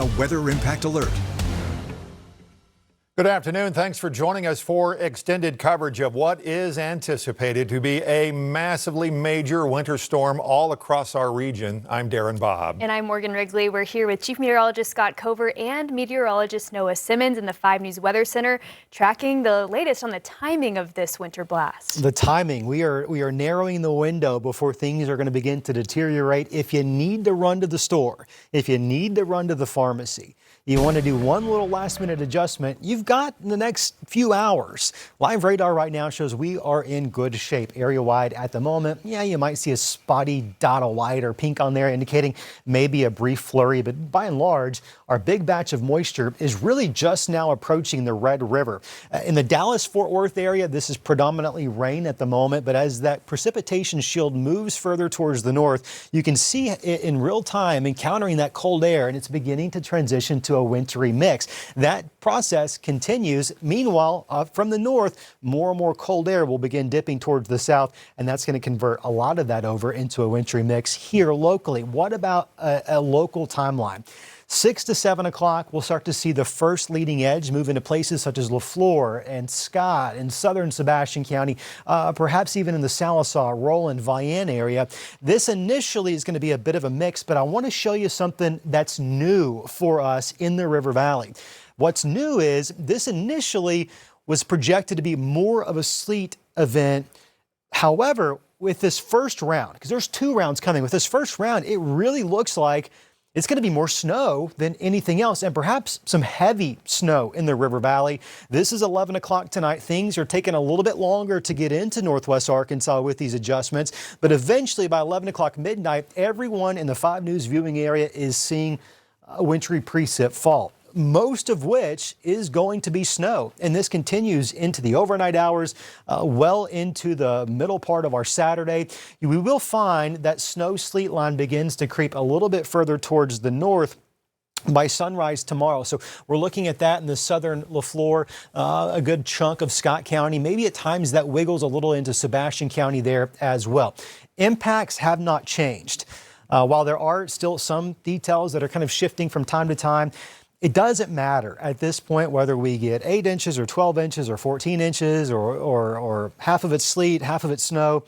A weather impact alert. Good afternoon. Thanks for joining us for extended coverage of what is anticipated to be a massively major winter storm all across our region. I'm Darren Bobb. And I'm Morgan Wrigley. We're here with Chief Meteorologist Scott Cover and meteorologist Noah Simmons in the 5 News Weather Center, tracking the latest on the timing of this winter blast. The timing, we are narrowing the window before things are going to begin to deteriorate. If you need to run to the store, if you need to run to the pharmacy, you want to do one little last-minute adjustment, you've got the next few hours. Live radar right now shows we are in good shape area-wide at the moment. Yeah, you might see a spotty dot of white or pink on there indicating maybe a brief flurry, but by and large, our big batch of moisture is really just now approaching the Red River. In the Dallas-Fort Worth area, this is predominantly rain at the moment, but as that precipitation shield moves further towards the north, you can see it in real time encountering that cold air, and it's beginning to transition to a wintry mix. That process continues. Meanwhile, from the north, more and more cold air will begin dipping towards the south, and that's going to convert a lot of that over into a wintry mix here locally. What about a local timeline? 6 to 7 o'clock, we'll start to see the first leading edge move into places such as LaFleur and Scott and southern Sebastian County, perhaps even in the Sallisaw, Roland, Vian area. This initially is going to be a bit of a mix, but I want to show you something that's new for us in the River Valley. What's new is this initially was projected to be more of a sleet event. However, with this first round, because there's 2 rounds coming, with this first round, it really looks like it's going to be more snow than anything else, and perhaps some heavy snow in the River Valley. This is 11 o'clock tonight. Things are taking a little bit longer to get into northwest Arkansas with these adjustments, but eventually by 11 o'clock midnight, everyone in the 5 News viewing area is seeing a wintry precip fall, most of which is going to be snow. And this continues into the overnight hours, well into the middle part of our Saturday. We will find that snow sleet line begins to creep a little bit further towards the north by sunrise tomorrow. So we're looking at that in the southern LaFleur, a good chunk of Scott County. Maybe at times that wiggles a little into Sebastian County there as well. Impacts have not changed. While there are still some details that are kind of shifting from time to time, it doesn't matter at this point whether we get 8 inches or 12 inches or 14 inches or half of it sleet, half of it snow.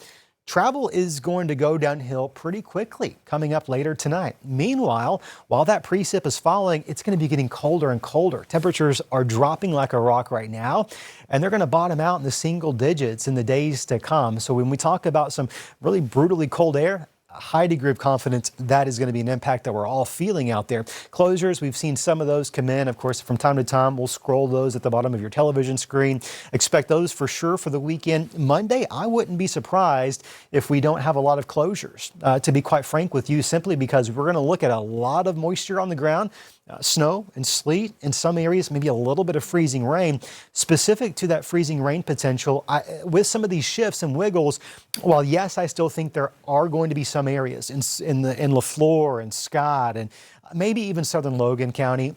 Travel is going to go downhill pretty quickly coming up later tonight. Meanwhile, while that precip is falling, it's going to be getting colder and colder. Temperatures are dropping like a rock right now, and they're going to bottom out in the single digits in the days to come. So when we talk about some really brutally cold air, a high degree of confidence that is going to be an impact that we're all feeling out there. Closures, we've seen some of those come in. Of course, from time to time, we'll scroll those at the bottom of your television screen. Expect those for sure for the weekend. Monday, I wouldn't be surprised if we don't have a lot of closures, to be quite frank with you, simply because we're going to look at a lot of moisture on the ground. Snow and sleet in some areas, maybe a little bit of freezing rain. Specific to that freezing rain potential, with some of these shifts and wiggles, while yes, I still think there are going to be some areas in LaFleur and Scott and maybe even southern Logan County,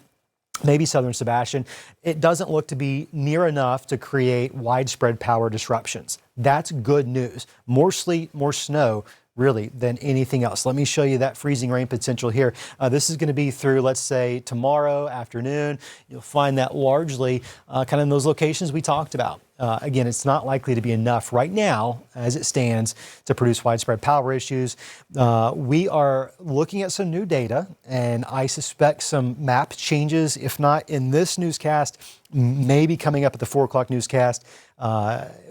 maybe southern Sebastian, it doesn't look to be near enough to create widespread power disruptions. That's good news. More sleet, more snow, really, than anything else. Let me show you that freezing rain potential here. This is going to be through, let's say, tomorrow afternoon. You'll find that largely kind of in those locations we talked about. Again, it's not likely to be enough right now, as it stands, to produce widespread power issues. We are looking at some new data, and I suspect some map changes, if not in this newscast, maybe coming up at the 4 o'clock newscast.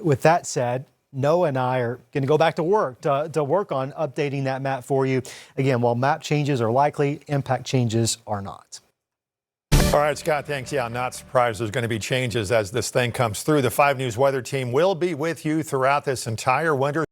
With that said, Noah and I are going to go back to work to work on updating that map for you. Again, while map changes are likely, impact changes are not. All right, Scott, thanks. Yeah, I'm not surprised there's going to be changes as this thing comes through. The 5 News weather team will be with you throughout this entire winter.